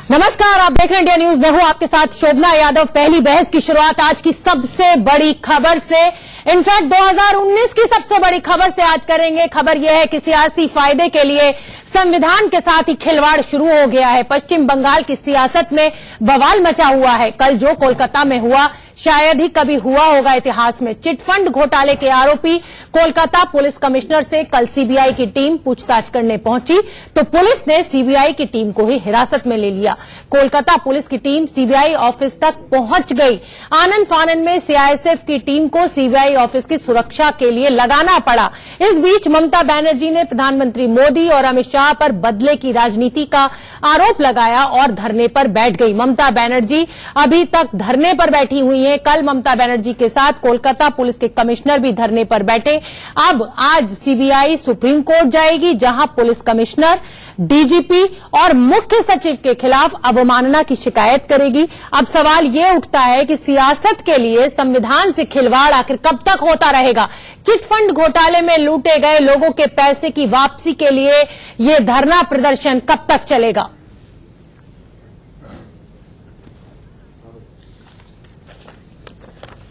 नमस्कार, आप देख रहे हैं इंडिया न्यूज। मैं हूं आपके साथ शोभना यादव। पहली बहस की शुरुआत आज की सबसे बड़ी खबर से, इनफैक्ट 2019 की सबसे बड़ी खबर से आज करेंगे। खबर यह है कि सियासी फायदे के लिए संविधान के साथ ही खिलवाड़ शुरू हो गया है। पश्चिम बंगाल की सियासत में बवाल मचा हुआ है। कल जो कोलकाता में हुआ शायद ही कभी हुआ होगा इतिहास में। चिटफंड घोटाले के आरोपी कोलकाता पुलिस कमिश्नर से कल सीबीआई की टीम पूछताछ करने पहुंची तो पुलिस ने सीबीआई की टीम को ही हिरासत में ले लिया। कोलकाता पुलिस की टीम सीबीआई ऑफिस तक पहुंच गई। आनन फानन में सीआईएसएफ की टीम को सीबीआई ऑफिस की सुरक्षा के लिए लगाना पड़ा। इस बीच ममता बनर्जी ने प्रधानमंत्री मोदी और अमित शाह पर बदले की राजनीति का आरोप लगाया और धरने पर बैठ गई। ममता बनर्जी अभी तक धरने पर बैठी हुई है। कल ममता बनर्जी के साथ कोलकाता पुलिस के कमिश्नर भी धरने पर बैठे। अब आज सीबीआई सुप्रीम कोर्ट जाएगी, जहां पुलिस कमिश्नर, डीजीपी और मुख्य सचिव के खिलाफ अवमानना की शिकायत करेगी। अब सवाल यह उठता है कि सियासत के लिए संविधान से खिलवाड़ आखिर कब तक होता रहेगा। चिटफंड घोटाले में लूटे गए लोगों के पैसे की वापसी के लिए यह धरना प्रदर्शन कब तक चलेगा।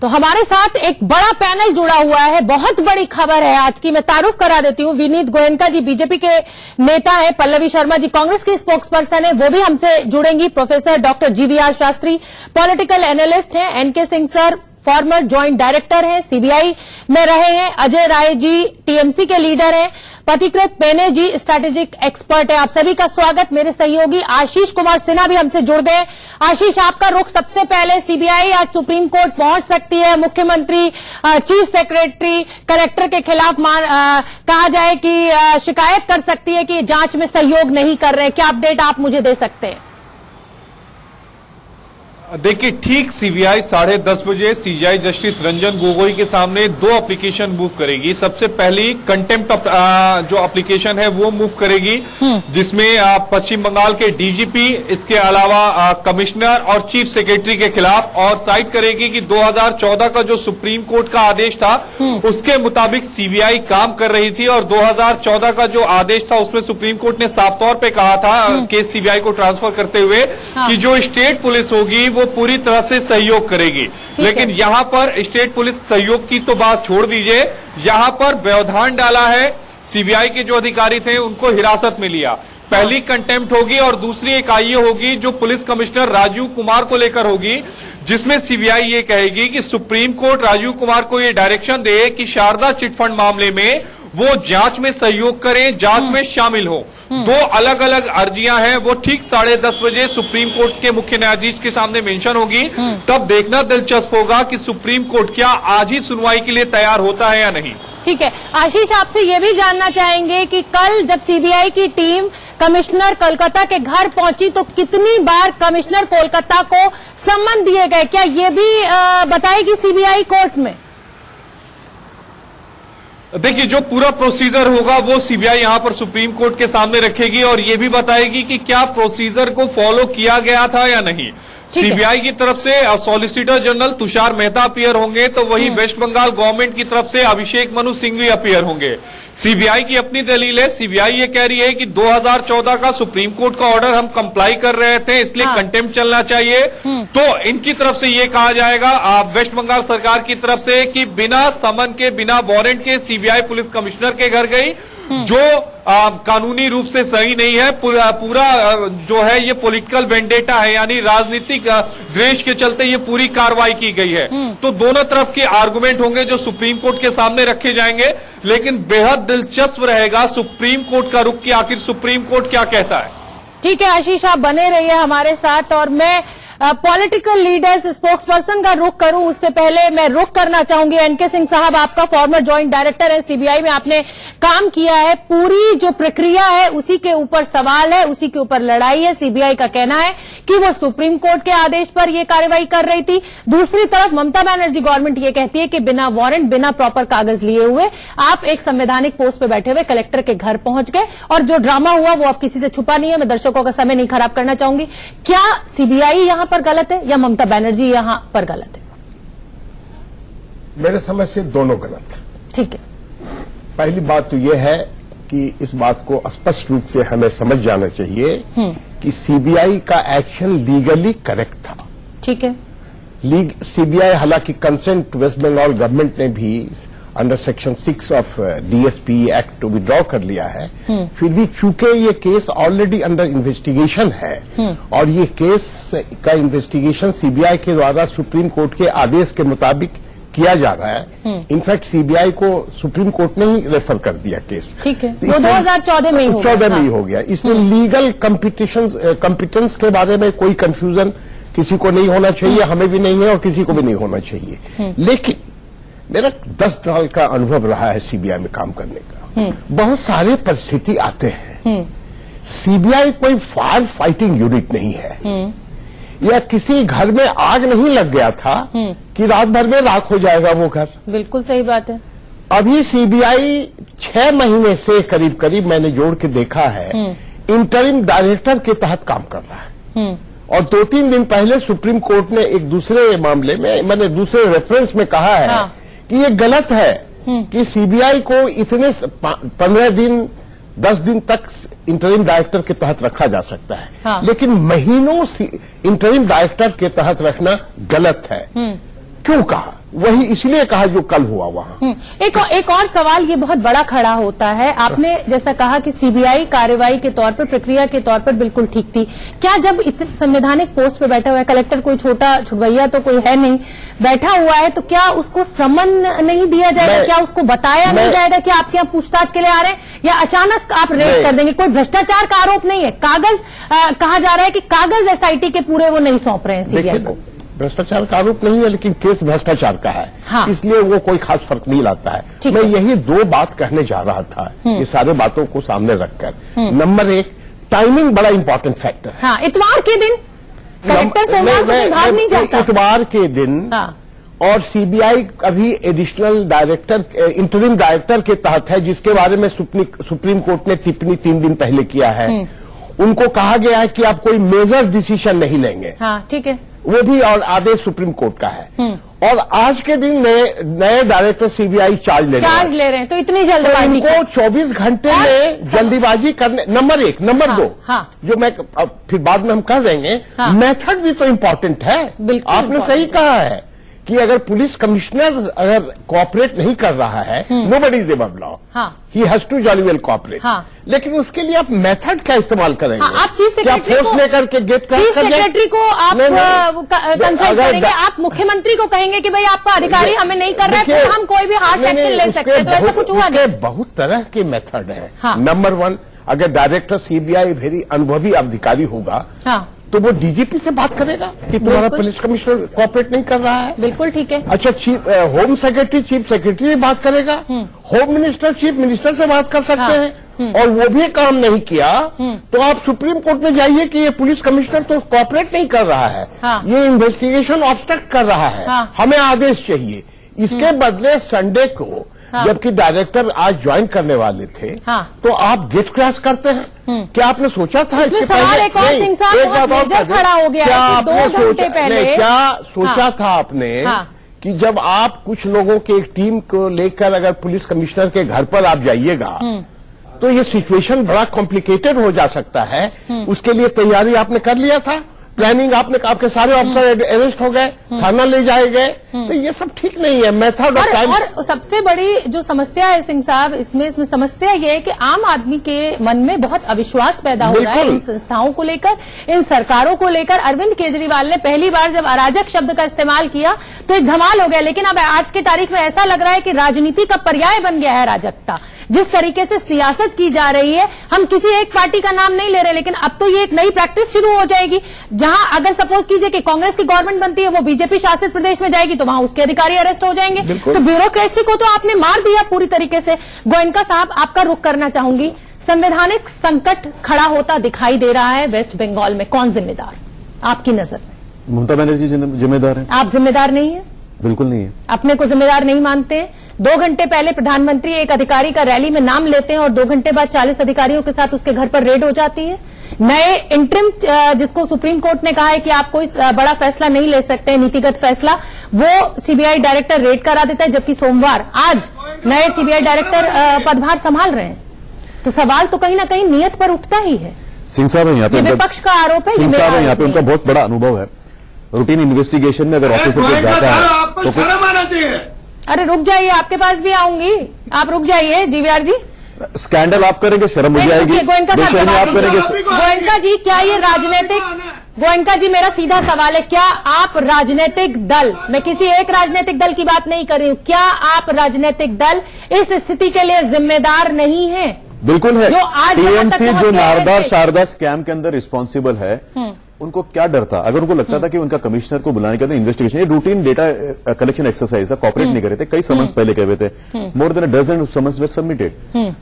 तो हमारे साथ एक बड़ा पैनल जुड़ा हुआ है। बहुत बड़ी खबर है आज की। मैं तारुफ करा देती हूं। विनीत गोयनका जी बीजेपी के नेता हैं। पल्लवी शर्मा जी कांग्रेस की स्पोक्स पर्सन है, वो भी हमसे जुड़ेंगी। Professor doctor GVR Shastri political analyst हैं। NK Singh sir former joint director हैं, सीबीआई में रहे हैं। अजय राय जी टीएमसी के लीडर हैं। पथिकृत पेने जी स्ट्रैटेजिक एक्सपर्ट है। आप सभी का स्वागत। मेरे सहयोगी आशीष कुमार सिन्हा भी हमसे जुड़ गए। आशीष, आपका रुख सबसे पहले, सीबीआई आज सुप्रीम कोर्ट पहुंच सकती है। मुख्यमंत्री, चीफ सेक्रेटरी, कलेक्टर के खिलाफ कहा जाए कि शिकायत कर सकती है कि जांच में सहयोग नहीं कर रहे। क्या अपडेट आप मुझे दे सकते हैं? देखिए, ठीक सीबीआई 10:30 बजे सीजीआई जस्टिस रंजन गोगोई के सामने 2 एप्लीकेशन मूव करेगी। सबसे पहली कंटेम्प्ट जो एप्लीकेशन है वो मूव करेगी, जिसमें पश्चिम बंगाल के डीजीपी, इसके अलावा कमिश्नर और चीफ सेक्रेटरी के खिलाफ, और साइड करेगी कि 2014 का जो सुप्रीम कोर्ट का आदेश था उसके मुताबिक सीबीआई काम कर रही थी। और 2014 का जो आदेश था उसमें सुप्रीम कोर्ट ने साफ तौर पर कहा था केस सीबीआई को ट्रांसफर करते हुए कि जो स्टेट पुलिस होगी वो पूरी तरह से सहयोग करेगी। लेकिन यहां पर स्टेट पुलिस सहयोग की तो बात छोड़ दीजिए, यहां पर व्यवधान डाला है। सीबीआई के जो अधिकारी थे उनको हिरासत में लिया। पहली कंटेम्प्ट होगी और दूसरी इकाई होगी जो पुलिस कमिश्नर राजीव कुमार को लेकर होगी, जिसमें सीबीआई ये कहेगी कि सुप्रीम कोर्ट राजीव कुमार को ये डायरेक्शन दे कि शारदा चिटफंड मामले में वो जांच में सहयोग करें, जांच में शामिल हो। 2 अलग अलग अर्जियां हैं, वो ठीक 10:30 बजे सुप्रीम कोर्ट के मुख्य न्यायाधीश के सामने मेंशन होगी। तब देखना दिलचस्प होगा कि सुप्रीम कोर्ट क्या आज ही सुनवाई के लिए तैयार होता है या नहीं। ठीक है आशीष, आपसे ये भी जानना चाहेंगे कि कल जब सीबीआई की टीम कमिश्नर कोलकाता के घर पहुंची तो कितनी बार कमिश्नर कोलकाता को सम्मन दिए गए, क्या ये भी बताएगी सीबीआई कोर्ट में? देखिए, जो पूरा प्रोसीजर होगा वो सीबीआई यहां पर सुप्रीम कोर्ट के सामने रखेगी और ये भी बताएगी कि क्या प्रोसीजर को फॉलो किया गया था या नहीं। सीबीआई की तरफ से solicitor general Tushar Mehta appear होंगे, तो वही वेस्ट बंगाल गवर्नमेंट की तरफ से अभिषेक मनु सिंह भी अपीयर होंगे। सीबीआई की अपनी दलील है। सीबीआई ये कह रही है कि 2014 का सुप्रीम कोर्ट का ऑर्डर हम कंप्लाई कर रहे थे, इसलिए कंटेम्प्ट चलना चाहिए। तो इनकी तरफ से ये कहा जाएगा वेस्ट बंगाल सरकार की तरफ से कि बिना समन के, बिना वारंट के सीबीआई पुलिस कमिश्नर के घर गई, जो कानूनी रूप से सही नहीं है। पूरा जो है ये पॉलिटिकल वेंडेटा है, यानी राजनीतिक द्वेष के चलते ये पूरी कार्रवाई की गई है। तो दोनों तरफ के आर्गुमेंट होंगे जो सुप्रीम कोर्ट के सामने रखे जाएंगे, लेकिन बेहद दिलचस्प रहेगा सुप्रीम कोर्ट का रुख कि आखिर सुप्रीम कोर्ट क्या कहता है। ठीक है आशीष, आप बने रहिए हमारे साथ। और मैं पॉलिटिकल लीडर्स स्पोक्स पर्सन का रुख करूं उससे पहले मैं रुख करना चाहूंगी एनके सिंह साहब, आपका फॉर्मर ज्वाइंट डायरेक्टर है, सीबीआई में आपने काम किया है। पूरी जो प्रक्रिया है उसी के ऊपर सवाल है, उसी के ऊपर लड़ाई है। सीबीआई का कहना है कि वो सुप्रीम कोर्ट के आदेश पर ये कार्रवाई कर रही थी। दूसरी तरफ ममता बनर्जी गवर्नमेंट ये कहती है कि बिना वारंट, बिना प्रॉपर कागज लिए हुए आप एक संवैधानिक पोस्ट पे बैठे हुए कलेक्टर के घर पहुंच गए और जो ड्रामा हुआ वो अब किसी से छुपा नहीं है। मैं दर्शकों का समय नहीं खराब करना चाहूंगी। क्या सीबीआई यहां पर गलत है या ममता बनर्जी यहां पर गलत है? मेरे समझ से दोनों गलत है। ठीक है, पहली बात तो यह है कि इस बात को स्पष्ट रूप से हमें समझ जाना चाहिए कि सीबीआई का एक्शन लीगली करेक्ट था। ठीक है। सीबीआई हालांकि कंसेंट वेस्ट बंगाल गवर्नमेंट ने भी under section 6 of DSP act withdraw कर लिया है, फिर भी चूंकि ये केस ऑलरेडी अंडर इन्वेस्टिगेशन है और ये केस का इन्वेस्टिगेशन सीबीआई के द्वारा सुप्रीम कोर्ट के आदेश के मुताबिक किया जा रहा है। इनफैक्ट सीबीआई को सुप्रीम कोर्ट ने ही रेफर कर दिया केस। ठीक है, वो 2014 में ही हो गया। 14 में ही हो गया। इसलिए लीगल कॉम्पिटेंस के बारे में कोई कंफ्यूजन किसी को नहीं होना चाहिए, हमें भी नहीं है और किसी को भी नहीं होना चाहिए। लेकिन मेरा 10 साल का अनुभव रहा है सीबीआई में काम करने का। बहुत सारे परिस्थिति आते हैं, सीबीआई कोई फायर फाइटिंग यूनिट नहीं है, या किसी घर में आग नहीं लग गया था कि रात भर में राख हो जाएगा वो घर। बिल्कुल सही बात है। अभी सीबीआई 6 महीने से करीब करीब मैंने जोड़ के देखा है इंटरिम डायरेक्टर के तहत काम कर रहा है। और 2-3 दिन पहले सुप्रीम कोर्ट ने एक दूसरे मामले में, मैंने दूसरे रेफरेंस में कहा है कि ये गलत है कि सीबीआई को इतने 15 दिन 10 दिन तक इंटरिम डायरेक्टर के तहत रखा जा सकता है, लेकिन महीनों इंटरिम डायरेक्टर के तहत रखना गलत है। क्यों कहा? वही इसलिए कहा जो कल हुआ वहां। एक और सवाल ये बहुत बड़ा खड़ा होता है। आपने जैसा कहा कि सीबीआई कार्रवाई के तौर पर, प्रक्रिया के तौर पर बिल्कुल ठीक थी। क्या जब इतने संवैधानिक पोस्ट पे बैठा हुआ है, कलेक्टर कोई छोटा छुटभैया तो कोई है नहीं, बैठा हुआ है, तो क्या उसको समन नहीं दिया जाएगा? क्या उसको बताया नहीं जाएगा कि आपके यहाँ पूछताछ के लिए आ रहे हैं, या अचानक आप रेड कर देंगे? कोई भ्रष्टाचार का आरोप नहीं है, कागज कहा जा रहा है कि कागज एसआईटी के पूरे वो नहीं सौंप रहे हैं सीबीआई को। भ्रष्टाचार का आरोप नहीं है, लेकिन केस भ्रष्टाचार का है। इसलिए वो कोई खास फर्क नहीं लाता है। मैं यही 2 बात कहने जा रहा था, ये सारे बातों को सामने रखकर। नंबर 1, टाइमिंग बड़ा इंपॉर्टेंट फैक्टर है। हाँ, इतवार के दिन कलेक्टर सोमवार को भाग नहीं जाता। इतवार के दिन और सीबीआई अभी एडिशनल डायरेक्टर, इंटरिम डायरेक्टर के तहत है, जिसके बारे में सुप्रीम कोर्ट ने टिप्पणी 3 दिन पहले किया है। उनको कहा गया है कि आप कोई मेजर डिसीजन नहीं लेंगे। हाँ, ठीक है, वो भी और आदेश सुप्रीम कोर्ट का है। और आज के दिन नए डायरेक्टर सीबीआई चार्ज ले रहे हैं, तो इतनी जल्दबाजी इनको 24 घंटे में जल्दीबाजी करने। नंबर 1, नंबर 2 जो मैं फिर बाद में हम कह देंगे, मेथड भी तो इम्पोर्टेंट है। आपने सही कहा है कि अगर पुलिस कमिश्नर अगर कोऑपरेट नहीं कर रहा है, nobody is above law, he has to jolly well cooperate. लेकिन उसके लिए आप मेथड क्या इस्तेमाल करेंगे? आप चीफ सेक्रेटरी फोर्स लेकर के गेट चीफ सेक्रेटरी को आप कंसल्ट करेंगे? आप मुख्यमंत्री को कहेंगे कि भाई आपका अधिकारी हमें नहीं कर रहा है, तो हम कोई भी हार्श एक्शन ले सकते हैं? तो ऐसा कुछ हुआ नहीं? बहुत तरह के मेथड है। नंबर 1, अगर डायरेक्टर सीबीआई वेरी अनुभवी अधिकारी होगा तो वो डीजीपी से बात करेगा कि तुम्हारा पुलिस कमिश्नर कोऑपरेट नहीं कर रहा है। बिल्कुल ठीक है। अच्छा, होम सेक्रेटरी चीफ सेक्रेटरी से बात करेगा, होम मिनिस्टर चीफ मिनिस्टर से बात कर सकते हैं, और वो भी काम नहीं किया तो आप सुप्रीम कोर्ट में जाइए कि ये पुलिस कमिश्नर तो कोऑपरेट नहीं कर रहा है, ये इन्वेस्टिगेशन ऑब्स्ट्रक्ट कर रहा है, हमें आदेश चाहिए। इसके बदले संडे को जबकि डायरेक्टर आज ज्वाइन करने वाले थे, तो आप गेट क्रैश करते हैं। क्या आपने सोचा था इसके पहले? एक बात खड़ा हो गया, क्या आपने सोचा था आपने कि जब आप कुछ लोगों की एक टीम को लेकर अगर पुलिस कमिश्नर के घर पर आप जाइएगा तो ये सिचुएशन बड़ा कॉम्प्लिकेटेड हो जा सकता है। उसके लिए तैयारी आपने कर लिया था, प्लानिंग आपने, आपके सारे ऑफिसर अरेस्ट हो गए, थाना ले जाए गए, तो ये सब ठीक नहीं है। मेथड और सबसे बड़ी जो समस्या है सिंह साहब, इसमें समस्या ये है कि आम आदमी के मन में बहुत अविश्वास पैदा हो रहा है इन संस्थाओं को लेकर, इन सरकारों को लेकर। अरविंद केजरीवाल ने पहली बार जब अराजक शब्द का इस्तेमाल किया तो एक धमाल हो गया, लेकिन अब आज की तारीख में ऐसा लग रहा है कि राजनीति का पर्याय बन गया है अराजकता। जिस तरीके से सियासत की जा रही है, हम किसी एक पार्टी का नाम नहीं ले रहे, लेकिन अब तो ये एक नई प्रैक्टिस शुरू हो जाएगी, जहां अगर सपोज कीजिए कि कांग्रेस की गवर्नमेंट बनती है, वो बीजेपी शासित प्रदेश में जाएगी, तो वहां उसके अधिकारी अरेस्ट हो जाएंगे। तो ब्यूरोक्रेसी को तो आपने मार दिया पूरी तरीके से। गोयनका साहब, आपका रुख करना चाहूंगी। संवैधानिक संकट खड़ा होता दिखाई दे रहा है वेस्ट बंगाल में, कौन जिम्मेदार आपकी नजर में? ममता बनर्जी जिम्मेदार है। आप जिम्मेदार नहीं है? बिल्कुल नहीं है। अपने को जिम्मेदार नहीं मानते हैं? 2 घंटे पहले प्रधानमंत्री एक अधिकारी का रैली में नाम लेते हैं और 2 घंटे बाद 40 अधिकारियों के साथ उसके घर पर रेड हो जाती है। नए इंटरिम, जिसको सुप्रीम कोर्ट ने कहा है कि आप कोई बड़ा फैसला नहीं ले सकते, नीतिगत फैसला, वो सीबीआई डायरेक्टर रेड करा देता है, जबकि सोमवार आज नए सीबीआई डायरेक्टर पदभार संभाल रहे हैं। तो सवाल तो कहीं ना कहीं नियत पर उठता ही है। सिंह साहब है यहाँ पे ये उनका- विपक्ष का आरोप है, ये सिंह मेरा साहब है यहाँ पे आरोप उनका नहीं बहुत बड़ा अनुभव है। रूटीन इन्वेस्टिगेशन में अगर ऑफिसर गोयनका जाता साहब, है आपको तो शर्म आना चाहिए। अरे रुक जाइए, आपके पास भी आऊंगी, आप रुक जाइए जीवीआर जी। स्कैंडल आप करेंगे, शर्म मुझे नहीं, आएगी, रुकिए, गोयनका साहब बेशर्मी जवाब आप करेंगे। दीजिए। गोयनका जी, क्या ये राजनीतिक, गोयनका जी मेरा सीधा सवाल है, क्या आप राजनीतिक दल, मैं किसी एक राजनीतिक दल की बात नहीं कर रही हूं, क्या आप राजनीतिक दल इस स्थिति के लिए जिम्मेदार नहीं है? बिल्कुल है। जो आज यहाँ तक टीएमसी पहुंच जो गया है नारदा देश। शारदा स्कैम के अंदर रिस्पॉन्सिबल है, उनको क्या डर था? अगर उनको लगता था कि उनका कमिश्नर को बुलाने के अंदर इन्वेस्टिगेशन, ये रूटीन डेटा कलेक्शन एक्सरसाइज था, कॉपरेट नहीं कर रहे थे, कई समन्स पहले कह रहे थे, more than a dozen summons we submitted,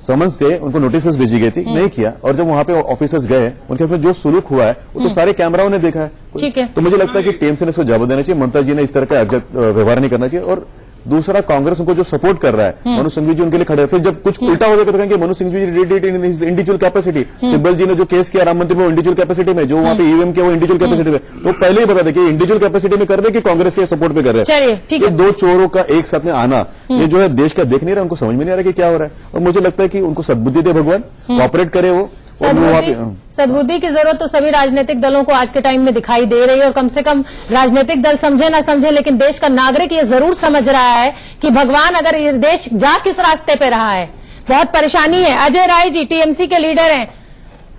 summons थे, उनको नोटिस भेजी गई थी, नहीं किया, और जब वहां पे ऑफिसर्स गए, उनके साथ में जो सुलूक हुआ है वो तो सारे कैमराओं ने देखा है। ठीक है। तो मुझे लगता है कि टीएमसी ने इसको जवाब देना चाहिए, ममता जी ने इस तरह का व्यवहार नहीं करना चाहिए। और दूसरा, कांग्रेस उनको जो सपोर्ट कर रहा है, मनु सिंघवी जी उनके लिए खड़े हैं। फिर जब कुछ उल्टा हो जाएगा तो कहेंगे Manu Singhvi ji did it in his individual capacity. Sibal ji ने जो केस किया राम मंदिर में, वो इंडिविजुअल कैपेसिटी में, जो वहां पे ईवीएम किया वो इंडिविजुअल कैपेसिटी में, तो पहले ही बता दें कि इंडिविजुअल कैपेसिटी में कर रहे हैं कि कांग्रेस के सपोर्ट पे कर रहे चलिए, हैं। ठीक ये है। दो चोरों का एक साथ में आना, ये जो है देश का देख नहीं रहा, उनको समझ में नहीं आ रहा कि क्या हो रहा है। और मुझे लगता है कि उनको सद्बुद्धि दे भगवान, कॉपरेट करे वो, और वो वहाँ पे सद्बुद्धि की जरूरत तो सभी राजनीतिक दलों को आज के टाइम में दिखाई दे रही है, और कम से कम राजनीतिक दल समझे ना समझे, लेकिन देश का नागरिक ये जरूर समझ रहा है कि भगवान अगर ये देश जा किस रास्ते पे रहा है, बहुत परेशानी है। अजय राय जी टीएमसी के लीडर हैं,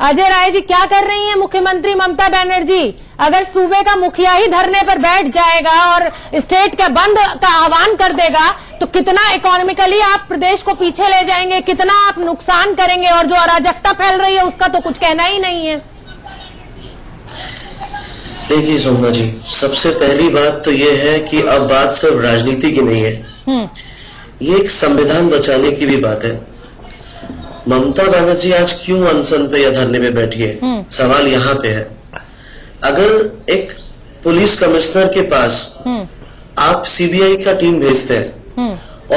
अजय राय जी क्या कर रही हैं मुख्यमंत्री ममता बनर्जी? अगर सूबे का मुखिया ही धरने पर बैठ जाएगा और स्टेट के बंद का आह्वान कर देगा तो कितना इकोनॉमिकली आप प्रदेश को पीछे ले जाएंगे, कितना आप नुकसान करेंगे, और जो अराजकता फैल रही है उसका तो कुछ कहना ही नहीं है। देखिए सोमना जी, सबसे पहली बात तो ये है कि अब बात सिर्फ राजनीति की नहीं है, ये एक संविधान बचाने की भी बात है। ममता बनर्जी आज क्यों अनशन पे या धरने पे बैठी है, सवाल यहाँ पे है। अगर एक पुलिस कमिश्नर के पास आप सीबीआई का टीम भेजते हैं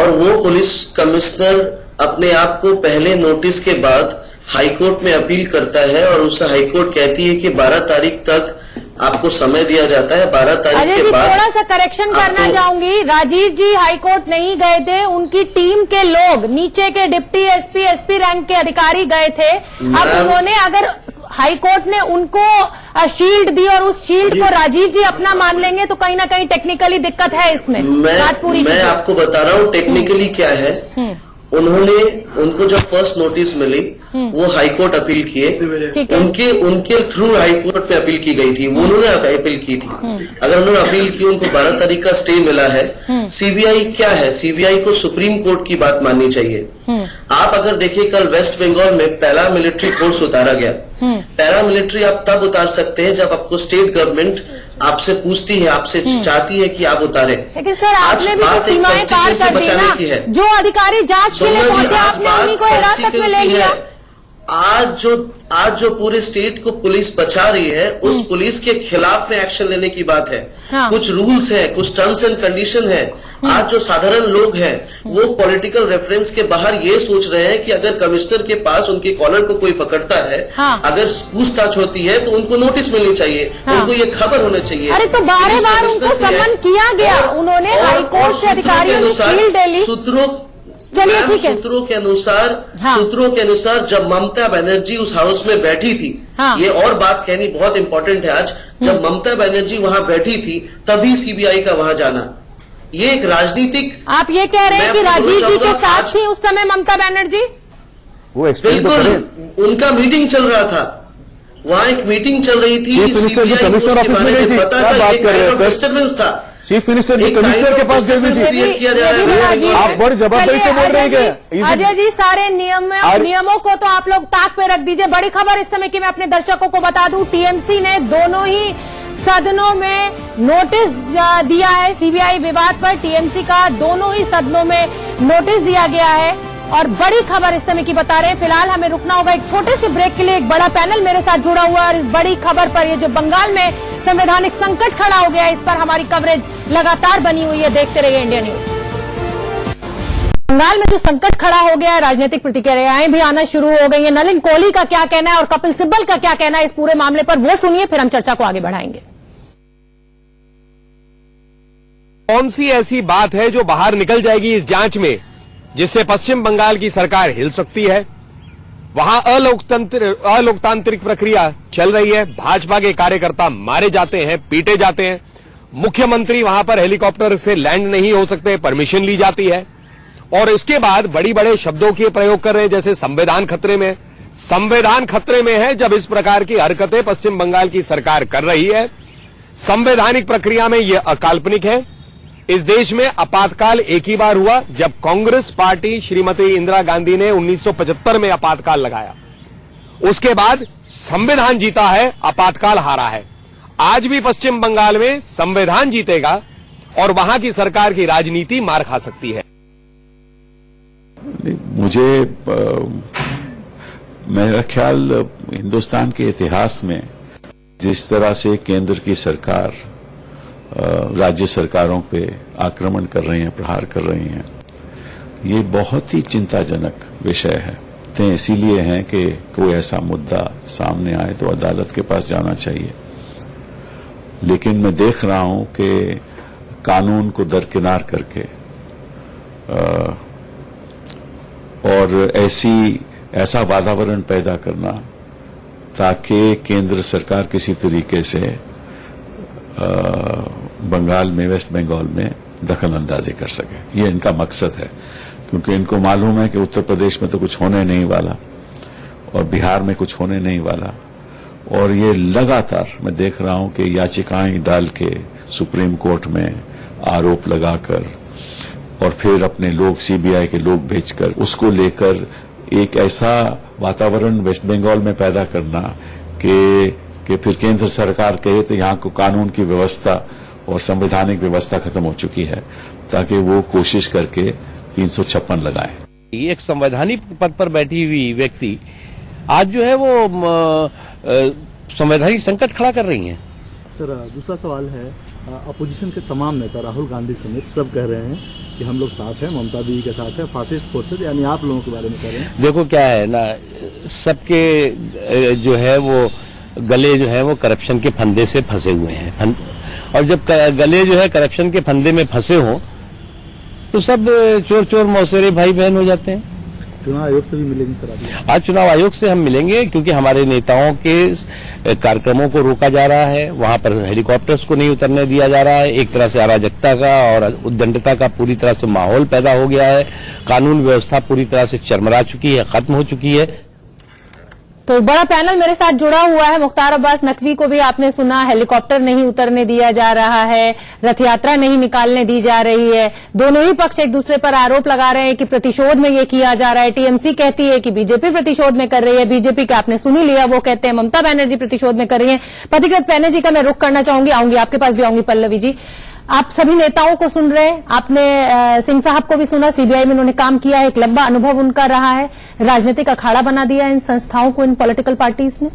और वो पुलिस कमिश्नर अपने आप को पहले नोटिस के बाद हाईकोर्ट में अपील करता है और उससे हाईकोर्ट कहती है कि 12 तारीख तक आपको समय दिया जाता है, 12 तारीख अजय के जी बाद थोड़ा सा करेक्शन करना आपको- चाहूंगी, राजीव जी हाईकोर्ट नहीं गए थे, उनकी टीम के लोग, नीचे के डिप्टी एसपी, एसपी रैंक के अधिकारी गए थे। अब उन्होंने, अगर हाईकोर्ट ने उनको शील्ड दी और उस शील्ड को राजीव जी अपना मान लेंगे तो कहीं ना कहीं टेक्निकली दिक्कत है इसमें। बात पूरी मैं कीजिए। आपको बता रहा हूँ टेक्निकली क्या है। उनको जब फर्स्ट नोटिस मिली वो हाईकोर्ट अपील किए, ठीक है। उनके थ्रू हाईकोर्ट पे अपील की गई थी, वो उन्होंने अपील की थी। अगर उन्होंने अपील की, उनको 12 तारीख का स्टे मिला है। सीबीआई क्या है, सीबीआई को सुप्रीम कोर्ट की बात माननी चाहिए। आप अगर देखिए कल वेस्ट बंगाल में पैरा मिलिट्री फोर्स उतारा गया। पैरा मिलिट्री आप तब उतार सकते हैं जब आपको स्टेट गवर्नमेंट आपसे पूछती है, आपसे चाहती है कि आप उतारे। लेकिन सर आपने भी तो बात एक सीमाएं पार constituency कर दी बचाने की ना, है। जो अधिकारी जांच के लिए सोमना जी, पहुंचे आज आपने बात उन्हीं को हिरासत में ले constituency लिया। है। आज जो पूरे स्टेट को पुलिस बचा रही है, उस पुलिस के खिलाफ में एक्शन लेने की बात है। हाँ। कुछ रूल्स है, कुछ टर्म्स एंड कंडीशन है। आज जो साधारण लोग हैं वो पॉलिटिकल रेफरेंस के बाहर ये सोच रहे हैं कि अगर कमिश्नर के पास उनके कॉलर को कोई पकड़ता है, हाँ। अगर पूछताछ होती है तो उनको नोटिस मिलनी चाहिए, हाँ। उनको ये खबर होनी चाहिए। अरे तो बार पुलिस बार कमिश्नर उनको की समन किया गया, उन्होंने हाईकोर्ट से अधिकारियों ने शील्ड ले ली। चलिए, ठीक है। सूत्रों के हाँ। अनुसार जब ममता बनर्जी उस हाउस में बैठी थी, हाँ। ये और बात कहनी बहुत इंपॉर्टेंट है आज, जब ममता बनर्जी वहां बैठी थी तभी सीबीआई का वहां जाना, ये एक राजनीतिक। आप ये कह रहे हैं कि मैं आपको राजीव जी के बोलना साथ चाहूंगा, थी उस समय ममता बनर्जी? वो एक्सप्लेन तो करें। बिल्कुल उनका मीटिंग चल रहा था, वहां एक मीटिंग चल रही थी। चीफ मिनिस्टर जी CBI को कमिश्नर उसके ऑफिस में बारे गई थी, पता क्या था, बात ये कर रहे kind हैं of सर? डिस्टर्बेंस था। चीफ मिनिस्टर जी एक कमिश्नर kind के of पास गए हुए disturbance थे। create किया जा ये भी रहा है। राजीव आप है। बड़ी जवाबदारी से चलिए, बोल रहे हैं अजय क्या? अजय जी सारे नियमों को तो आप लोग ताक पे रख दीजिए। बड़ी खबर इस समय की मैं अपने दर्शकों को बता दूं, टीएमसी ने दोनों ही सदनों में नोटिस दिया है सीबीआई विवाद पर। टीएमसी का दोनों ही सदनों में नोटिस दिया गया है और बड़ी खबर इस समय की बता रहे हैं। फिलहाल हमें रुकना होगा एक छोटे से ब्रेक के लिए। एक बड़ा पैनल मेरे साथ जुड़ा हुआ है और इस बड़ी खबर पर, ये जो बंगाल में संवैधानिक संकट खड़ा हो गया है, इस पर हमारी कवरेज लगातार बनी हुई है। देखते रहिए इंडिया न्यूज। बंगाल में जो संकट खड़ा हो गया है, राजनीतिक प्रतिक्रियाएं भी आना शुरू हो गई हैं। नलिन कोहली का क्या कहना है और कपिल सिब्बल का क्या कहना है इस पूरे मामले पर, वो सुनिए, फिर हम चर्चा को आगे बढ़ाएंगे। कौन सी ऐसी बात है जो बाहर निकल जाएगी इस जांच में जिससे पश्चिम बंगाल की सरकार हिल सकती है? वहां अलोकतांत्रिक प्रक्रिया चल रही है। भाजपा के कार्यकर्ता मारे जाते हैं, पीटे जाते हैं। मुख्यमंत्री वहां पर हेलीकॉप्टर से लैंड नहीं हो सकते, परमिशन ली जाती है। और इसके बाद बड़ी बड़े शब्दों के प्रयोग कर रहे हैं, जैसे संविधान खतरे में। संविधान खतरे में है जब इस प्रकार की हरकतें पश्चिम बंगाल की सरकार कर रही है। संवैधानिक प्रक्रिया में यह अकाल्पनिक है। इस देश में आपातकाल एक ही बार हुआ, जब कांग्रेस पार्टी श्रीमती इंदिरा गांधी ने 1975 में आपातकाल लगाया। उसके बाद संविधान जीता है, आपातकाल हारा है। आज भी पश्चिम बंगाल में संविधान जीतेगा और वहां की सरकार की राजनीति मार खा सकती है। मुझे मेरा ख्याल हिंदुस्तान के इतिहास में जिस तरह से केंद्र की सरकार राज्य सरकारों पे आक्रमण कर रही हैं, प्रहार कर रही हैं, ये बहुत ही चिंताजनक विषय है। तो इसीलिए है कि कोई ऐसा मुद्दा सामने आए तो अदालत के पास जाना चाहिए। लेकिन मैं देख रहा हूं कि कानून को दरकिनार करके और ऐसा वातावरण पैदा करना ताकि केंद्र सरकार किसी तरीके से बंगाल में, वेस्ट बंगाल में दखल अंदाजी कर सके, ये इनका मकसद है। क्योंकि इनको मालूम है कि उत्तर प्रदेश में तो कुछ होने नहीं वाला और बिहार में कुछ होने नहीं वाला। और ये लगातार मैं देख रहा हूं कि याचिकाएं डाल के सुप्रीम कोर्ट में आरोप लगाकर और फिर अपने लोग, सीबीआई के लोग भेजकर उसको लेकर एक ऐसा वातावरण वेस्ट बंगाल में पैदा करना कि फिर केंद्र सरकार कहे तो यहां को कानून की व्यवस्था और संवैधानिक व्यवस्था खत्म हो चुकी है, ताकि वो कोशिश करके 356 लगाए। एक संवैधानिक पद पर बैठी हुई व्यक्ति आज जो है वो संवैधानिक संकट खड़ा कर रही हैं। सर, दूसरा सवाल है, अपोजिशन के तमाम नेता राहुल गांधी समेत सब कह रहे हैं कि हम लोग साथ हैं, ममता दीदी के साथ है, फासिस्ट फोर्सेज, यानी आप लोगों के बारे में कह रहे हैं। देखो क्या है ना, सबके जो है वो गले जो है वो करप्शन के फंदे से फंसे हुए हैं। और जब गले जो है करप्शन के फंदे में फंसे हों तो सब चोर चोर मौसेरे भाई बहन हो जाते हैं। चुनाव आयोग से भी मिलेंगे सर? आज चुनाव आयोग से हम मिलेंगे, क्योंकि हमारे नेताओं के कार्यक्रमों को रोका जा रहा है। वहां पर हेलीकॉप्टर्स को नहीं उतरने दिया जा रहा है। एक तरह से अराजकता का और उद्दंडता का पूरी तरह से माहौल पैदा हो गया है। कानून व्यवस्था पूरी तरह से चरमरा चुकी है, खत्म हो चुकी है। तो बड़ा पैनल मेरे साथ जुड़ा हुआ है। मुख्तार अब्बास नकवी को भी आपने सुना, हेलीकॉप्टर नहीं उतरने दिया जा रहा है, रथ यात्रा नहीं निकालने दी जा रही है। दोनों ही पक्ष एक दूसरे पर आरोप लगा रहे हैं कि प्रतिशोध में ये किया जा रहा है। टीएमसी कहती है कि बीजेपी प्रतिशोध में कर रही है। बीजेपी का आपने सुन ही लिया, वो कहते हैं ममता बनर्जी प्रतिशोध में कर रही है। पथिकृत बनर्जी का मैं रुख करना चाहूंगी, आऊंगी आपके पास भी आऊंगी। पल्लवी जी, आप सभी नेताओं को सुन रहे हैं, आपने सिंह साहब को भी सुना, सीबीआई में उन्होंने काम किया है, एक लंबा अनुभव उनका रहा है। राजनीतिक अखाड़ा बना दिया इन संस्थाओं को, इन पॉलिटिकल पार्टीज ने।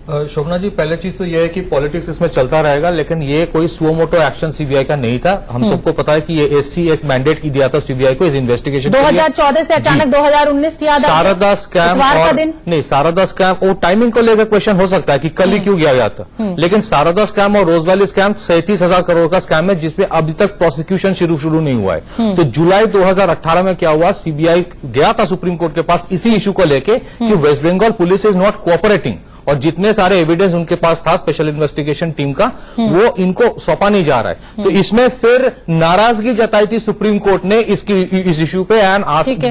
शोभना जी, पहले चीज तो यह है कि पॉलिटिक्स इसमें चलता रहेगा, लेकिन ये कोई सुमोटो एक्शन सीबीआई का नहीं था। हम सबको पता है कि ये एससी एक मैंडेट की दिया था सीबीआई को इस इन्वेस्टिगेशन 2014 से अचानक 2019 याद आ गया। शारदा स्कैम और नहीं, शारदा स्कैम और टाइमिंग को लेकर क्वेश्चन हो सकता है कि कल ही क्यों किया जाता, लेकिन शारदा स्कैम और रोज वैली स्कैम 37,000 करोड़ का स्कैम है, जिसमें अभी तक प्रोसिक्यूशन शुरू नहीं हुआ है। तो जुलाई 2018 में क्या हुआ, सीबीआई गया था सुप्रीम कोर्ट के पास इसी इशू को लेकर कि West Bengal police is not cooperating, और जितने सारे एविडेंस उनके पास था स्पेशल इन्वेस्टिगेशन टीम का, वो इनको सौंपा नहीं जा रहा है। तो इसमें फिर नाराजगी जताई थी सुप्रीम कोर्ट ने इस इश्यू पे, एंड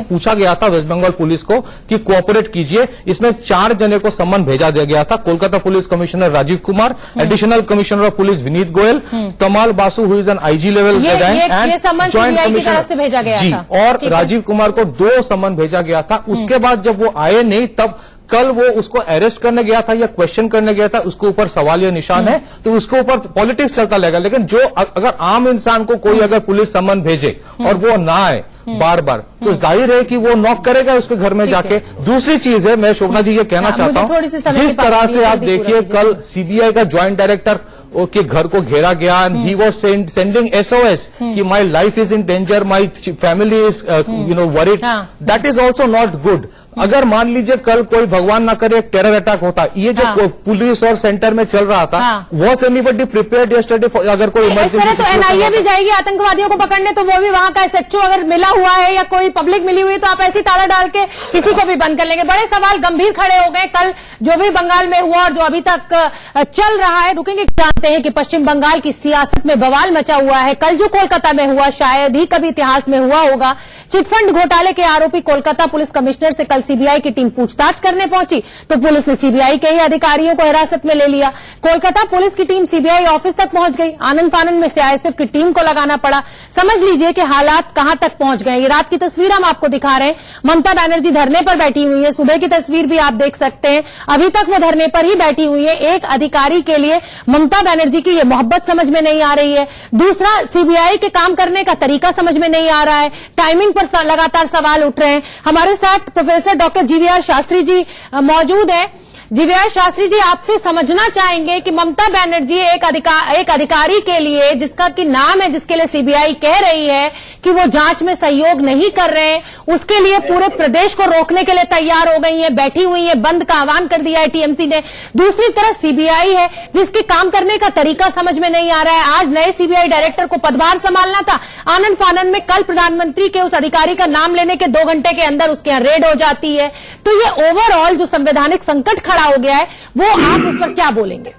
पूछा गया था वेस्ट बंगाल पुलिस को कि कोऑपरेट कीजिए। इसमें 4 जने को सम्मन भेजा दिया गया था। Kolkata police commissioner Rajeev Kumar, additional commissioner of police Vineet Goyal, Tamal Basu who is an IG level and joint commissioner ji, और राजीव कुमार को 2 सम्मन भेजा गया था। उसके बाद जब वो आए नहीं, तब कल वो उसको अरेस्ट करने गया था या क्वेश्चन करने गया था, उसके ऊपर सवाल या निशान है, तो उसके ऊपर पॉलिटिक्स चलता रहेगा। लेकिन जो अगर आम इंसान को कोई अगर पुलिस सम्मन भेजे और वो ना आए बार बार, तो जाहिर है कि वो नॉक करेगा उसके घर में जाके। दूसरी चीज है, मैं शोभना जी ये कहना चाहता हूं, जिस तरह से आप देखिए कल सीबीआई का ज्वाइंट डायरेक्टर के घर को घेरा गया, and he was sending SOS कि my life is in danger, my family is worried, that is also not good. अगर मान लीजिए कल कोई भगवान ना करे एक टेरर अटैक होता, ये जो पुलिस और सेंटर में चल रहा था, वाज एनीबॉडी प्रिपेयर्ड यस्टरडे अगर कोई इमरजेंसी, तो एनआईए भी जाएगी आतंकवादियों को पकड़ने, तो वो भी वहां का एसएचओ अगर मिला हुआ है या कोई पब्लिक मिली हुई है तो आप ऐसी ताला डाल के किसी को भी बंद कर लेंगे। बड़े सवाल गंभीर खड़े हो गए कल जो भी बंगाल में हुआ और जो अभी तक चल रहा है। रुकेंगे, जानते हैं कि पश्चिम बंगाल की सियासत में बवाल मचा हुआ है। कल जो कोलकाता में हुआ शायद ही कभी इतिहास में हुआ होगा। चिटफंड घोटाले के आरोपी कोलकाता पुलिस कमिश्नर से कल सीबीआई की टीम पूछताछ करने पहुंची तो पुलिस ने सीबीआई के ही अधिकारियों को हिरासत में ले लिया। कोलकाता पुलिस की टीम सीबीआई ऑफिस तक पहुंच गई। आनंद फानन में सीआईएसएफ की टीम को लगाना पड़ा। समझ लीजिए कि हालात कहां तक पहुंच गए। ये रात की तस्वीर हम आपको दिखा रहे हैं। ममता बनर्जी धरने पर बैठी हुई है। सुबह की तस्वीर भी आप देख सकते हैं। अभी तक वो धरने पर ही बैठी हुई है। एक अधिकारी के लिए ममता बनर्जी की ये मोहब्बत समझ में नहीं आ रही है। दूसरा, सीबीआई के काम करने का तरीका समझ में नहीं आ रहा है। टाइमिंग पर लगातार सवाल उठ रहे हैं। हमारे साथ professor doctor GVR Shastri ji मौजूद हैं। जीवीआर शास्त्री जी, आपसे समझना चाहेंगे कि ममता बनर्जी एक अधिकारी के लिए जिसका कि नाम है, जिसके लिए सीबीआई कह रही है कि वो जांच में सहयोग नहीं कर रहे हैं, उसके लिए पूरे प्रदेश को रोकने के लिए तैयार हो गई है, बैठी हुई है, बंद का आह्वान कर दिया है टीएमसी ने। दूसरी तरफ सीबीआई है जिसके काम करने का तरीका समझ में नहीं आ रहा है। आज नए सीबीआई डायरेक्टर को पदभार संभालना था। आनंद फानन में कल प्रधानमंत्री के उस अधिकारी का नाम लेने के 2 घंटे के अंदर उसके यहां रेड हो जाती है। तो ये ओवरऑल जो संवैधानिक संकट खड़ा हो गया है वो आप इस पर क्या बोलेंगे?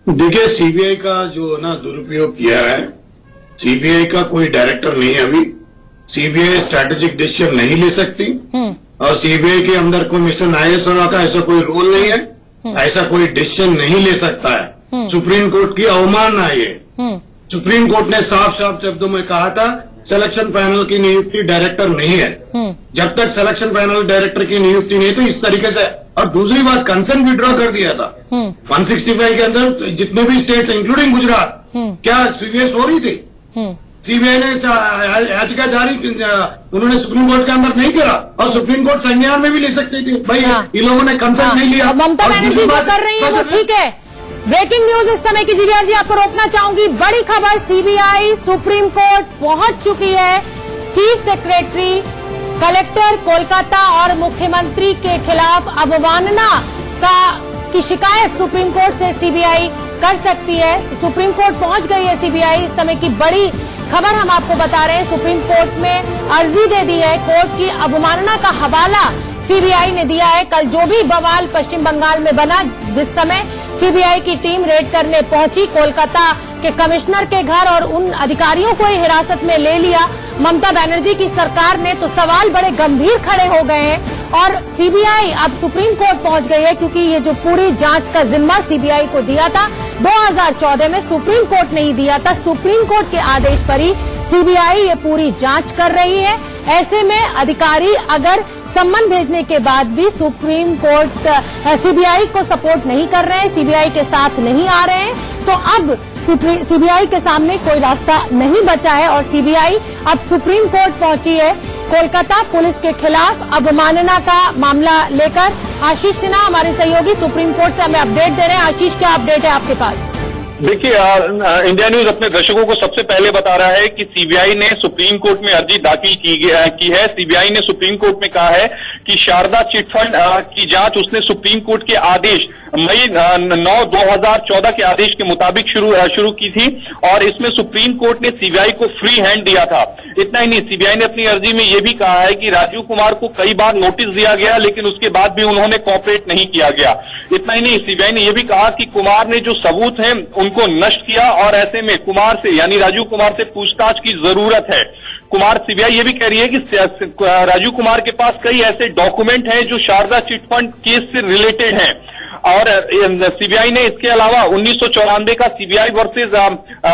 देखिए, सीबीआई का जो ना दुरुपयोग किया है, सीबीआई का कोई डायरेक्टर नहीं है अभी। सीबीआई स्ट्रैटेजिक डिसीजन नहीं ले सकती और सीबीआई के अंदर कोई मिस्टर नागेश्वरराव का ऐसा कोई रोल नहीं है, ऐसा कोई डिसीजन नहीं ले सकता है। सुप्रीम कोर्ट की अवमानना है ये। सुप्रीम कोर्ट ने साफ साफ शब्दों में कहा था सिलेक्शन पैनल की नियुक्ति डायरेक्टर नहीं है। जब तक सिलेक्शन पैनल डायरेक्टर की नियुक्ति नहीं तो इस तरीके से। और दूसरी बात, कंसेंट विड्रॉ कर दिया था 165 के अंदर जितने भी स्टेट्स इंक्लूडिंग गुजरात, क्या सीबीआई सो रही थी? सीबीआई ने याचिका जारी, उन्होंने सुप्रीम कोर्ट के अंदर नहीं करा और सुप्रीम कोर्ट संज्ञान में भी ले सकती थी। भाई इन लोगों ने कंसेंट नहीं लिया। ममता बनर्जी जो कर रही है वो ठीक है। ब्रेकिंग न्यूज इस समय की। जीवीआर जी, आपको रोकना चाहूंगी। बड़ी खबर, सीबीआई सुप्रीम कोर्ट पहुंच चुकी है। चीफ सेक्रेटरी, कलेक्टर कोलकाता और मुख्यमंत्री के खिलाफ अवमानना की शिकायत सुप्रीम कोर्ट से सीबीआई कर सकती है। सुप्रीम कोर्ट पहुंच गई है सीबीआई। इस समय की बड़ी खबर हम आपको बता रहे हैं। सुप्रीम कोर्ट में अर्जी दे दी है। कोर्ट की अवमानना का हवाला सीबीआई ने दिया है। कल जो भी बवाल पश्चिम बंगाल में बना, जिस समय सीबीआई की टीम रेड करने पहुंची कोलकाता के कमिश्नर के घर और उन अधिकारियों को हिरासत में ले लिया ममता बनर्जी की सरकार ने, तो सवाल बड़े गंभीर खड़े हो गए हैं और सीबीआई अब सुप्रीम कोर्ट पहुंच गई है। क्योंकि ये जो पूरी जांच का जिम्मा सीबीआई को दिया था 2014 में, सुप्रीम कोर्ट नहीं दिया था। सुप्रीम कोर्ट के आदेश पर ही सीबीआई ये पूरी जांच कर रही है। ऐसे में अधिकारी अगर सम्मन भेजने के बाद भी सुप्रीम कोर्ट सीबीआई को सपोर्ट नहीं कर रहे हैं, सीबीआई के साथ नहीं आ रहे हैं, तो अब सीबीआई के सामने कोई रास्ता नहीं बचा है और सीबीआई अब सुप्रीम कोर्ट पहुंची है कोलकाता पुलिस के खिलाफ अवमानना का मामला लेकर। आशीष सिन्हा हमारे सहयोगी सुप्रीम कोर्ट से हमें अपडेट दे रहे हैं। आशीष, क्या अपडेट है आपके पास? देखिए, इंडिया न्यूज अपने दर्शकों को सबसे पहले बता रहा है कि सीबीआई ने सुप्रीम कोर्ट में अर्जी दाखिल की है। सीबीआई ने सुप्रीम कोर्ट में कहा है कि शारदा चिटफंड की जांच उसने सुप्रीम कोर्ट के आदेश मई 9, 2014 के आदेश के मुताबिक शुरू की थी और इसमें सुप्रीम कोर्ट ने सीबीआई को फ्री हैंड दिया था। इतना ही नहीं, सीबीआई ने अपनी अर्जी में यह भी कहा है कि राजीव कुमार को कई बार नोटिस दिया गया लेकिन उसके बाद भी उन्होंने कोऑपरेट नहीं किया गया। इतना ही नहीं, सीबीआई ने यह भी कहा कि कुमार ने जो सबूत हैं उनको नष्ट किया और ऐसे में कुमार से यानी राजीव कुमार से पूछताछ की जरूरत है। सीबीआई ये भी कह रही है कि राजीव कुमार के पास कई ऐसे डॉक्यूमेंट हैं जो शारदा चिटफंड केस से रिलेटेड हैं और सीबीआई ने इसके अलावा 1994 का सीबीआई वर्सेस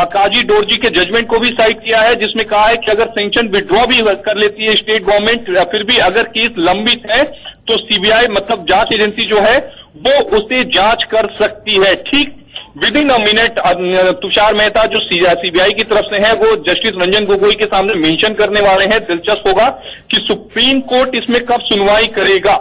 काजी डोरजी के जजमेंट को भी साइट किया है जिसमें कहा है कि अगर सैंक्शन विड्रॉ भी कर लेती है स्टेट गवर्नमेंट, फिर भी अगर केस लंबित है तो सीबीआई मतलब जांच एजेंसी जो है वो उसे जांच कर सकती है। ठीक with in a minute Tushar Mehta जो सीबीआई की तरफ से है वो जस्टिस रंजन गोगोई के सामने मेंशन करने वाले हैं। दिलचस्प होगा कि सुप्रीम कोर्ट इसमें कब सुनवाई करेगा।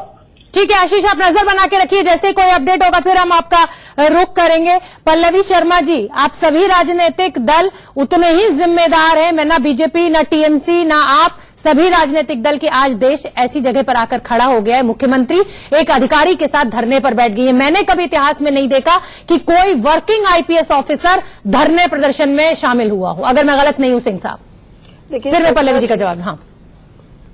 ठीक है आशीष, आप नजर बना के रखिए, जैसे कोई अपडेट होगा फिर हम आपका रुख करेंगे। पल्लवी शर्मा जी, आप सभी राजनीतिक दल उतने ही जिम्मेदार हैं, मैं ना बीजेपी ना टीएमसी ना आप, सभी राजनीतिक दल के आज देश ऐसी जगह पर आकर खड़ा हो गया है। मुख्यमंत्री एक अधिकारी के साथ धरने पर बैठ गई है। मैंने कभी इतिहास में नहीं देखा कि कोई वर्किंग आईपीएस ऑफिसर धरने प्रदर्शन में शामिल हुआ हो, अगर मैं गलत नहीं हूं सिंह साहब। देखिए फिर मैं पल्लवी जी का जवाब। हाँ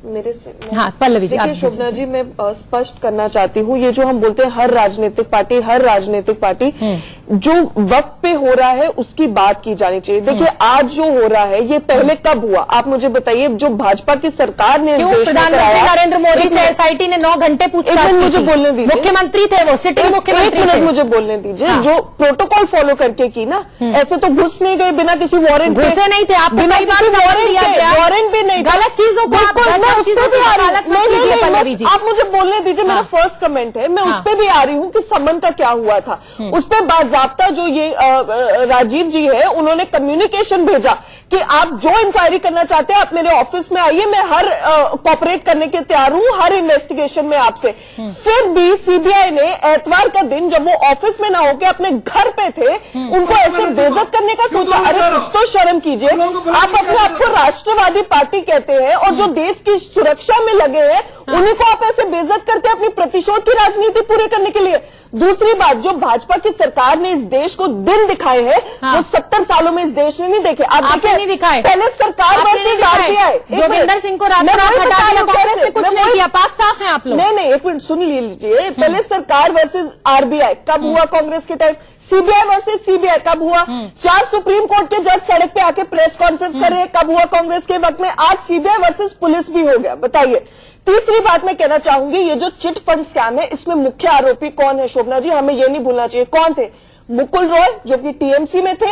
मेरे से हाँ पल्लवी जी, देखिए आप शोभना जी, मैं स्पष्ट करना चाहती हूँ, ये जो हम बोलते हैं हर राजनीतिक पार्टी जो वक्त पे हो रहा है उसकी बात की जानी चाहिए। देखिए आज जो हो रहा है ये पहले कब हुआ आप मुझे बताइए। जो भाजपा की सरकार ने क्यों प्रधानमंत्री नरेंद्र मोदी से एसआईटी ने 9 घंटे पूछताछ की मुझे थी। बोलने दीजिए, मुख्यमंत्री थे वो, सिटिंग मुख्यमंत्री एक थे। मिनट मुझे बोलने दीजिए। हाँ। जो प्रोटोकॉल फॉलो करके की ना, ऐसे तो घुस नहीं गए बिना किसी वारंट, घुसे नहीं थे, आपको कई बार समन दिया गया, वारंट भी नहीं, गलत चीजों को आप गलत चीजों की वकालत मत कीजिए पल्लवी जी। आप मुझे बोलने दीजिए, मेरा फर्स्ट कमेंट है, मैं उस पर भी आ रही हूँ कि समन का क्या हुआ था। उस पर बाजाब्ता जो ये राजीव जी है उन्होंने कम्युनिकेशन भेजा कि आप जो इंक्वायरी करना चाहते हैं आप मेरे ऑफिस में आइए, मैं हर कोऑपरेट करने के तैयार हूं हर इन्वेस्टिगेशन में आपसे। फिर भी सीबीआई ने एतवार का दिन जब वो ऑफिस में ना होकर अपने घर पे थे उनको ऐसे बेइज्जत करने का सोचा। अरे कुछ तो शर्म कीजिए, आप अपने आप को राष्ट्रवादी पार्टी कहते हैं और जो देश की सुरक्षा में लगे हैं उन्हीं को आप ऐसे बेइज्जत करते हैं अपनी प्रतिशोध की राजनीति पूरे करने के लिए। दूसरी बात, जो भाजपा की सरकार ने इस देश को दिन दिखाए हैं वो 70 सालों में इस देश ने नहीं देखे। आप नहीं दिखाए, पहले सरकार वर्सेस आरबीआई, जोगिंदर सिंह को रात रात हटा दिया, कांग्रेस ने कुछ नहीं किया, पाक साफ है आप लोग। नहीं एक मिनट सुन लीजिए। पहले सरकार वर्सेस आरबीआई कब हुआ कांग्रेस के टाइम, सीबीआई वर्सेस सीबीआई कब हुआ, 4 सुप्रीम कोर्ट के जज सड़क पे आके प्रेस कॉन्फ्रेंस कर रहे हैं कब हुआ कांग्रेस के वक्त में। आज सीबीआई वर्सेस पुलिस भी हो गया, बताइए। तीसरी बात मैं कहना चाहूंगी, ये जो चिट फंड स्कैम है इसमें मुख्य आरोपी कौन है शोभना जी, हमें ये नहीं भूलना चाहिए। कौन थे? मुकुल रॉय जो कि टीएमसी में थे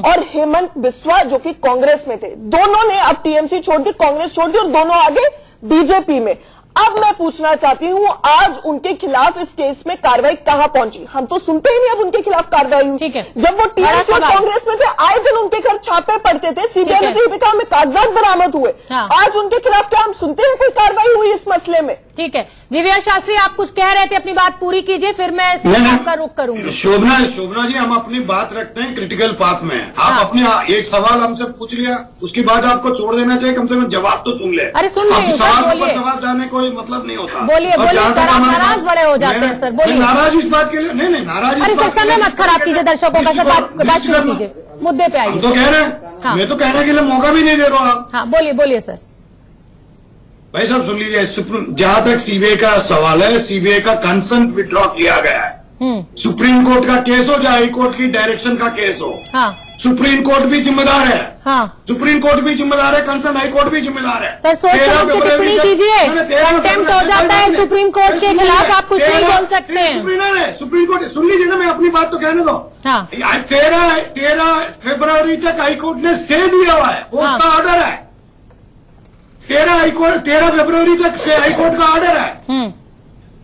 और हेमंत बिस्वा जो कि कांग्रेस में थे। दोनों ने अब टीएमसी छोड़ दी, कांग्रेस छोड़ दी और दोनों आगे बीजेपी में। अब मैं पूछना चाहती हूँ आज उनके खिलाफ इस केस में कार्रवाई कहां पहुंची? हम तो सुनते ही नहीं अब उनके खिलाफ कार्रवाई हुई। जब वो टीएमसी और कांग्रेस में थे आए दिन उनके घर छापे पड़ते थे, सीबीआई ने कहा हमें कागजात बरामद हुए। आज उनके खिलाफ क्या हम सुनते हैं कोई कार्रवाई हुई इस मसले में? ठीक है दिव्या शास्त्री, आप कुछ कह रहे थे, अपनी बात पूरी कीजिए, फिर मैं आपका रुख करूंगी। शोभना जी, हम अपनी बात रखते हैं क्रिटिकल पाथ में। आप अपने एक सवाल हमसे पूछ लिया, उसके बाद आपको छोड़ देना चाहिए, कम से कम जवाब तो सुन ले। अरे सुन लीजिए, सवाल पर सवाल जाने कोई मतलब नहीं होता। बोलिए सर, आप नाराज बड़े हो जाते हैं सर, बोलिए। नाराज इस बात के लिए नहीं नाराज। अरे सर समय मत खराब कीजिए दर्शकों का, सर बात शुरू कीजिए, मुद्दे पे आइए। तो कह रहे हैं, मैं तो कहने के लिए मौका भी नहीं दे रहा हूं आप। हाँ बोलिए सर। भाई साहब सुन लीजिए, जहां तक सीबीआई का सवाल है, सीबीआई का कंसर्न विड्रॉ किया गया है। सुप्रीम कोर्ट का केस हो, चाहे हाई कोर्ट की डायरेक्शन का केस हो, सुप्रीम कोर्ट भी जिम्मेदार है। सुप्रीम कोर्ट भी जिम्मेदार है, कंसर्न हाई कोर्ट भी जिम्मेदार है। सर सोच समझ के टिप्पणी कीजिए, कंटेम्प्ट हो जाता है सुप्रीम कोर्ट के खिलाफ, आप कुछ नहीं बोल सकते हैं। सुप्रीम कोर्ट सुन लीजिए ना, मैं अपनी बात तो कहने दो। 13 फरवरी तक हाई कोर्ट ने स्टे दिया हुआ है, उसका ऑर्डर है। 13 फरवरी तक से हाई कोर्ट का ऑर्डर है,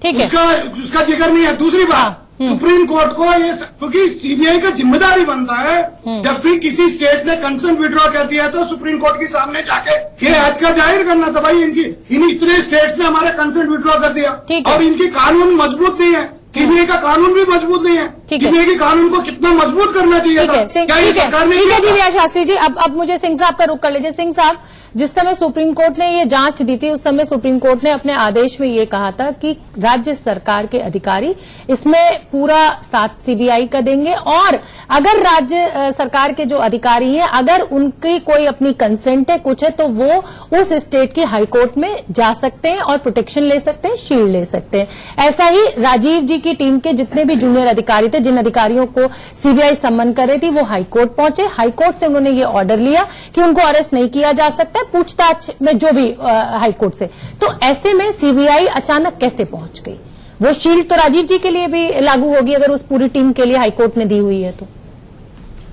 ठीक है, उसका जिक्र नहीं है। दूसरी बात, सुप्रीम कोर्ट को ये, क्योंकि सीबीआई का जिम्मेदारी बनता है जब भी किसी स्टेट ने कंसर्न विड्रॉ कर दिया तो सुप्रीम कोर्ट के सामने जाके ये आज का जाहिर करना था, भाई इन इतने स्टेट्स ने हमारा कंसर्न विड्रॉ कर दिया और इनकी कानून मजबूत नहीं है, सीबीआई का कानून भी मजबूत नहीं है। सीबीआई के कानून को कितना मजबूत करना चाहिए था, क्या ये सरकार ने किया? जी शास्त्री जी, अब मुझे सिंह साहब का रुख कर लीजिए। सिंह साहब, जिस समय सुप्रीम कोर्ट ने ये जांच दी थी उस समय सुप्रीम कोर्ट ने अपने आदेश में ये कहा था कि राज्य सरकार के अधिकारी इसमें पूरा साथ सीबीआई का देंगे और अगर राज्य सरकार के जो अधिकारी हैं अगर उनकी कोई अपनी कंसेंट है कुछ है तो वो उस स्टेट की हाई कोर्ट में जा सकते हैं और प्रोटेक्शन ले सकते हैं, शील्ड ले सकते हैं। ऐसा ही राजीव जी की टीम के जितने भी जूनियर अधिकारी थे, जिन अधिकारियों को सीबीआई सम्मन कर रही थी, वो हाई कोर्ट पहुंचे। हाई कोर्ट से उन्होंने ये ऑर्डर लिया कि उनको अरेस्ट नहीं किया जा सकता पूछताछ में जो भी हाई कोर्ट से। तो ऐसे में सीबीआई अचानक कैसे पहुंच गई? वो शील्ड तो राजीव जी के लिए भी लागू होगी अगर उस पूरी टीम के लिए हाई कोर्ट ने दी हुई है तो।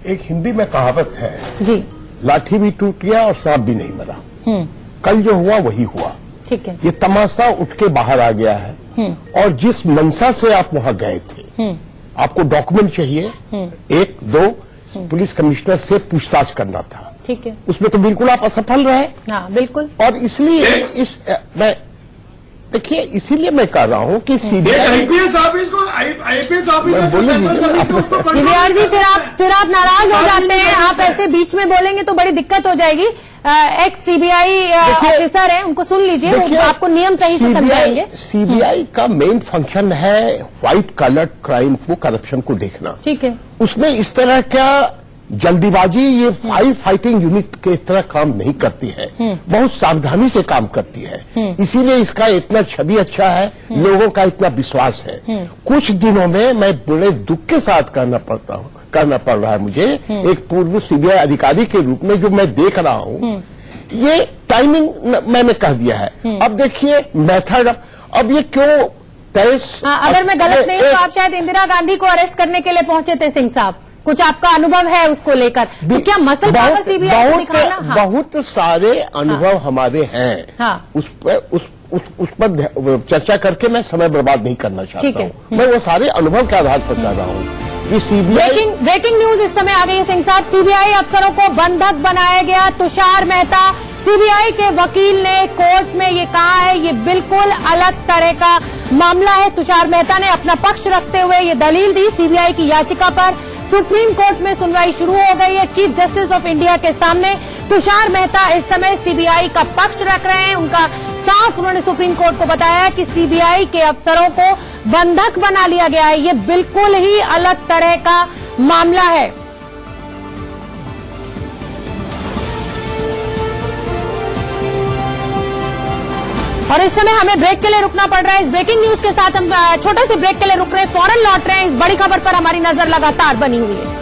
एक हिंदी में कहावत है जी, लाठी भी टूट गया और सांप भी नहीं मरा। कल जो हुआ वही हुआ, ठीक है। ये तमाशा उठ के बाहर आ गया है और जिस मंशा से आप वहां गए थे, आपको डॉक्यूमेंट चाहिए, 1, 2 पुलिस कमिश्नर से पूछताछ करना था, ठीक है, उसमें तो बिल्कुल आप असफल रहे। हाँ बिल्कुल। और इसलिए मैं देखिए, इसीलिए मैं कह रहा हूं कि सीबीआई आईपीएस ऑफिस को आईपीएस ऑफिसर जीवीआर जी, फिर आप नाराज हो जाते हैं, आप ऐसे बीच में बोलेंगे तो बड़ी दिक्कत हो जाएगी। एक्स सीबीआई ऑफिसर हैं, उनको सुन लीजिए, वो आपको नियम सही से समझाएंगे। सीबीआई का मेन फंक्शन है व्हाइट कॉलर क्राइम को, करप्शन को देखना, ठीक है। उसमें इस तरह का जल्दीबाजी ये फायर फाइटिंग यूनिट के तरह काम नहीं करती है, बहुत सावधानी से काम करती है। इसीलिए इसका इतना छवि अच्छा है, लोगों का इतना विश्वास है। कुछ दिनों में मैं बड़े दुख के साथ कहना पड़ रहा है मुझे, एक पूर्व सीबीआई अधिकारी के रूप में जो मैं देख रहा हूं, ये टाइमिंग मैंने कह दिया है। अब देखिए मेथड, अब ये क्यों अगर मैं गलत नहीं तो आप शायद इंदिरा गांधी को अरेस्ट करने के लिए पहुंचे थे सिंह साहब, कुछ आपका अनुभव है उसको लेकर, तो क्या मसल पावर सीबीआई को दिखाना? बहुत सारे अनुभव हमारे हैं, उस पर चर्चा करके मैं समय बर्बाद नहीं करना चाहता हूँ। मैं वो सारे अनुभव के आधार पर कह रहा हूँ कि सीबीआई। ब्रेकिंग न्यूज इस समय आ गई है सिंह साहब, सीबीआई अफसरों को बंधक बनाया गया। तुषार मेहता, सीबीआई के वकील ने कोर्ट में ये कहा है ये बिल्कुल अलग तरह का मामला है। तुषार मेहता ने अपना पक्ष रखते हुए ये दलील दी। सीबीआई की याचिका पर सुप्रीम कोर्ट में सुनवाई शुरू हो गई है। चीफ जस्टिस ऑफ इंडिया के सामने तुषार मेहता इस समय सीबीआई का पक्ष रख रहे हैं। उनका साफ उन्होंने सुप्रीम कोर्ट को बताया कि सीबीआई के अफसरों को बंधक बना लिया गया है, ये बिल्कुल ही अलग तरह का मामला है। और इस समय हमें ब्रेक के लिए रुकना पड़ रहा है। इस ब्रेकिंग न्यूज के साथ हम छोटे से ब्रेक के लिए रुक रहे हैं, फौरन लौट रहे हैं। इस बड़ी खबर पर हमारी नजर लगातार बनी हुई है।